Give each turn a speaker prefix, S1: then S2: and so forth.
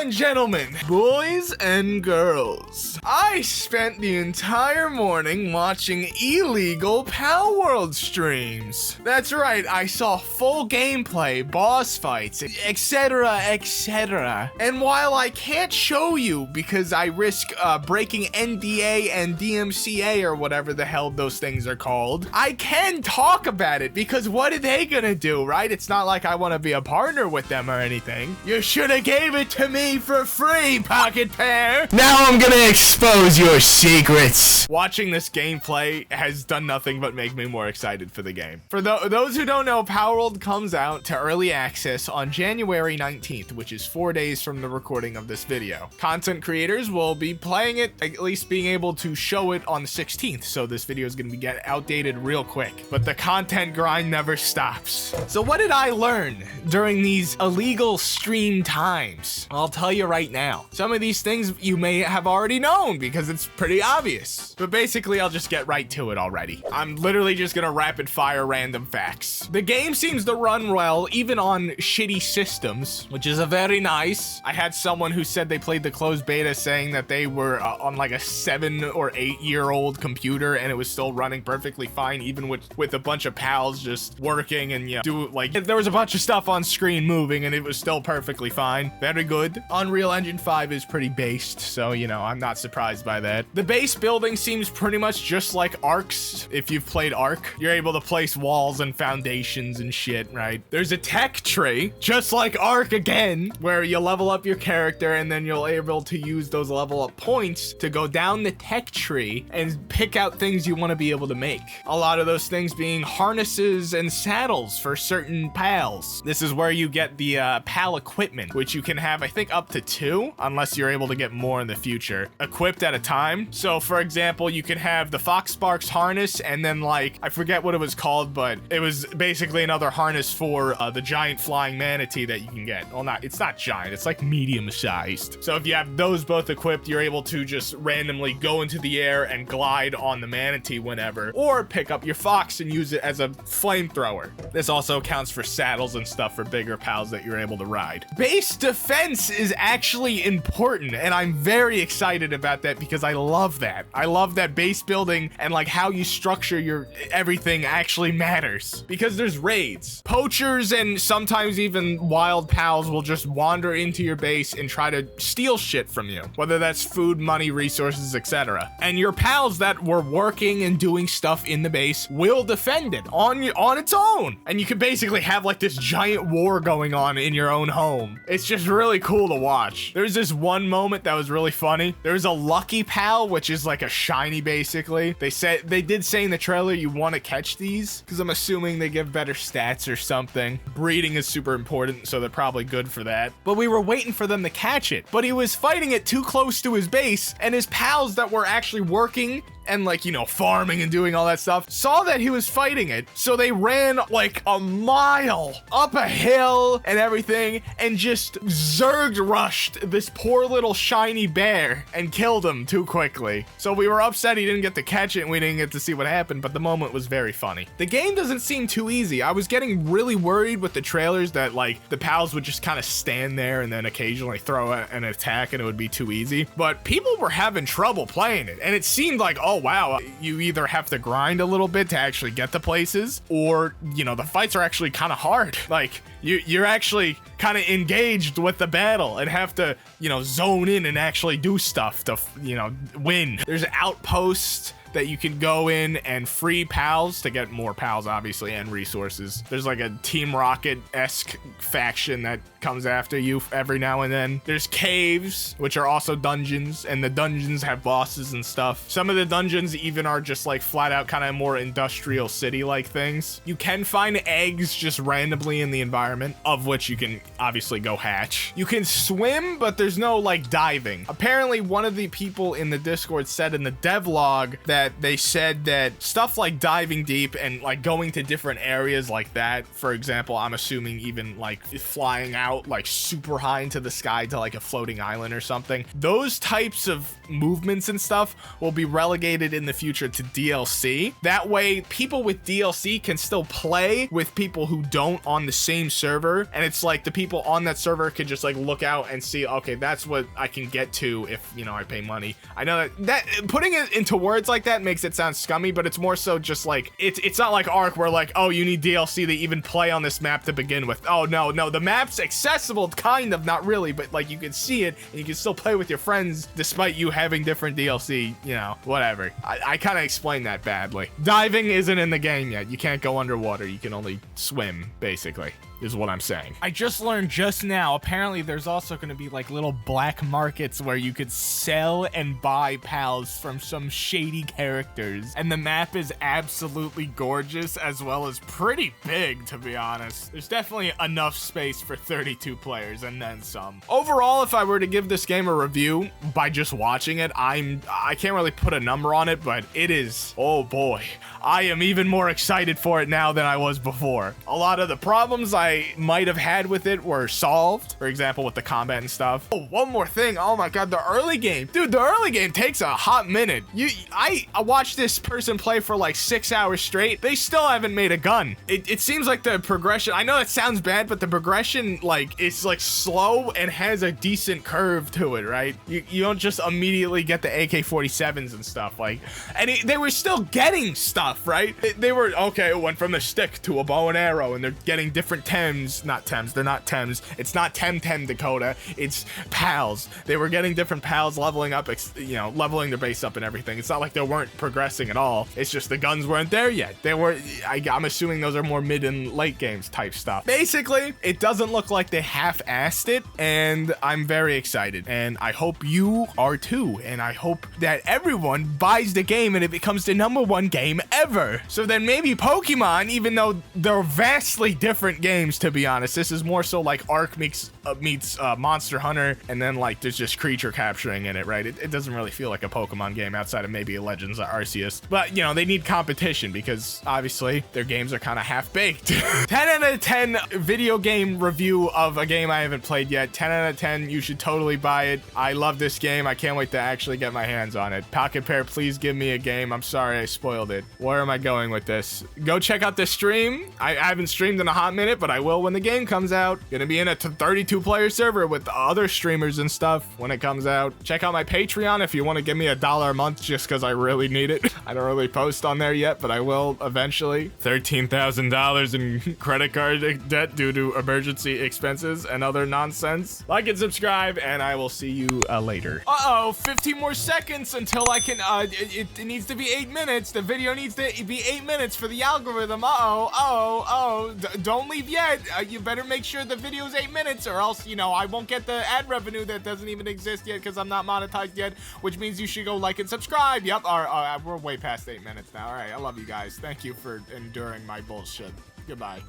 S1: and gentlemen, boys and girls, I spent the entire morning watching illegal Palworld streams. That's right, I saw full gameplay, boss fights, etc, etc. And while I can't show you because I risk breaking NDA and DMCA or whatever the hell those things are called, I can talk about it because what are they gonna do, right? It's not like I want to be a partner with them or anything. You should have gave it to me for free, Pocket Pair. Now I'm gonna expose your secrets. Watching this gameplay has done nothing but make me more excited for the game. For those who don't know, Palworld comes out to early access on January 19th, which is 4 days from the recording of this video. Content creators will be playing it, at least being able to show it on the 16th, so this video is gonna be outdated real quick. But the content grind never stops. So what did I learn during these illegal stream times? I'll tell you right now. Some of these things you may have already known because it's pretty obvious. But basically, I'll just get right to it already. I'm literally just gonna rapid fire random facts. The game seems to run well even on shitty systems, which is a very nice. I had someone who said they played the closed beta saying that they were on like a 7 or 8 year old computer and it was still running perfectly fine, even with a bunch of pals just working and, you know, there was a bunch of stuff on screen moving and it was still perfectly fine. Very good. Unreal Engine 5 is pretty based, so, you know, I'm not surprised by that. The base building seems pretty much just like Ark's. If you've played Ark, you're able to place walls and foundations and shit, right? There's a tech tree, just like Ark again, where you level up your character and then you're able to use those level up points to go down the tech tree and pick out things you want to be able to make. A lot of those things being harnesses and saddles for certain pals. This is where you get the pal equipment, which you can have, I think, up to 2, unless you're able to get more in the future, equipped at a time. So for example, you could have the Fox Sparks harness and then, like, I forget what it was called, but it was basically another harness for the giant flying manatee that you can get. Well, it's not giant, it's like medium sized. So if you have those both equipped, you're able to just randomly go into the air and glide on the manatee whenever, or pick up your fox and use it as a flamethrower. This also counts for saddles and stuff for bigger pals that you're able to ride. Base defense is actually important, and I'm very excited about that because I love that. I love that base building and like how you structure your everything actually matters, because there's raids. Poachers and sometimes even wild pals will just wander into your base and try to steal shit from you, whether that's food, money, resources, etc. And your pals that were working and doing stuff in the base will defend it on its own. And you can basically have like this giant war going on in your own home. It's just really cool to watch. There's this one moment that was really funny. There's a lucky pal, which is like a shiny basically. They did say in the trailer you want to catch these because I'm assuming they give better stats or something. Breeding is super important, so they're probably good for that. But we were waiting for them to catch it, but he was fighting it too close to his base, and his pals that were actually working and, like, you know, farming and doing all that stuff saw that he was fighting it, so they ran like a mile up a hill and everything and just zerg rushed this poor little shiny bear and killed him too quickly. So we were upset he didn't get to catch it and we didn't get to see what happened, but the moment was very funny. The game doesn't seem too easy. I was getting really worried with the trailers that, like, the pals would just kind of stand there and then occasionally throw an attack and it would be too easy, but people were having trouble playing it, and it seemed like, oh wow, you either have to grind a little bit to actually get to places, or, you know, the fights are actually kind of hard. Like, you're actually kind of engaged with the battle and have to, you know, zone in and actually do stuff to, you know, win. There's outposts that you can go in and free pals to get more pals, obviously, and resources. There's like a Team Rocket-esque faction that comes after you every now and then. There's caves, which are also dungeons, and the dungeons have bosses and stuff. Some of the dungeons even are just like flat out kind of more industrial city-like things. You can find eggs just randomly in the environment, of which you can obviously go hatch. You can swim, but there's no like diving. Apparently, one of the people in the Discord said in the devlog that they said that stuff like diving deep and like going to different areas like that, for example, I'm assuming even like flying out like super high into the sky to like a floating island or something, those types of movements and stuff will be relegated in the future to DLC. That way people with DLC can still play with people who don't on the same server, and it's like the people on that server could just like look out and see, okay, that's what I can get to if, you know, I pay money. I know that putting it into words like that makes it sound scummy, but it's more so just like, it's not like Ark where like, oh, you need DLC to even play on this map to begin with. Oh, no, the map's accessible, kind of, not really, but like you can see it and you can still play with your friends despite you having different DLC, you know, whatever. I kind of explained that badly. Diving isn't in the game yet. You can't go underwater. You can only swim, basically, is what I'm saying. I just learned just now, apparently there's also going to be like little black markets where you could sell and buy pals from some shady characters. And the map is absolutely gorgeous as well as pretty big, to be honest. There's definitely enough space for 32 players and then some. Overall, if I were to give this game a review by just watching it, I can't really put a number on it, but it is, oh boy, I am even more excited for it now than I was before. A lot of the problems I might have had with it were solved, for example, with the combat and stuff. Oh, one more thing. Oh my god, the early game. Dude, the early game takes a hot minute. I watched this person play for like 6 hours straight. They still haven't made a gun. It seems like the progression, I know it sounds bad, but the progression, like, it's like slow and has a decent curve to it, right? You don't just immediately get the AK-47s and stuff, like, and they were still getting stuff, right? They were, okay, it went from a stick to a bow and arrow, and they're getting different not Tems, they're not Tems. It's not Tem Dakota, it's pals. They were getting different pals, leveling up, you know, leveling their base up and everything. It's not like they weren't progressing at all. It's just the guns weren't there yet. They were, I'm assuming those are more mid and late games type stuff. Basically, it doesn't look like they half-assed it, and I'm very excited. And I hope you are too. And I hope that everyone buys the game and it becomes the #1 game ever. So then maybe Pokemon, even though they're vastly different games, to be honest, this is more so like Ark meets Monster Hunter, and then like there's just creature capturing in it, right? It doesn't really feel like a Pokemon game outside of maybe Legends or Arceus, but you know, they need competition because obviously their games are kind of half-baked. 10 out of 10 video game review of a game I haven't played yet. 10 out of 10, you should totally buy it. I love this game. I can't wait to actually get my hands on it. Pocket Pair, please give me a game. I'm sorry I spoiled it. Where am I going with this? Go check out the stream. I haven't streamed in a hot minute, but I will when the game comes out. Gonna be in a 32 player server with other streamers and stuff when it comes out. Check out my Patreon if you want to give me $1 a month just because I really need it. I don't really post on there yet, but I will eventually. $13,000 in credit card debt due to emergency expenses and other nonsense. Like and subscribe, and I will see you later. 15 more seconds until I can, it needs to be 8 minutes. The video needs to be 8 minutes for the algorithm. Don't leave yet. You better make sure the video is 8 minutes, or else, you know, I won't get the ad revenue that doesn't even exist yet because I'm not monetized yet, which means you should go like and subscribe. Yep, we're way past 8 minutes now. All right, I love you guys. Thank you for enduring my bullshit. Goodbye.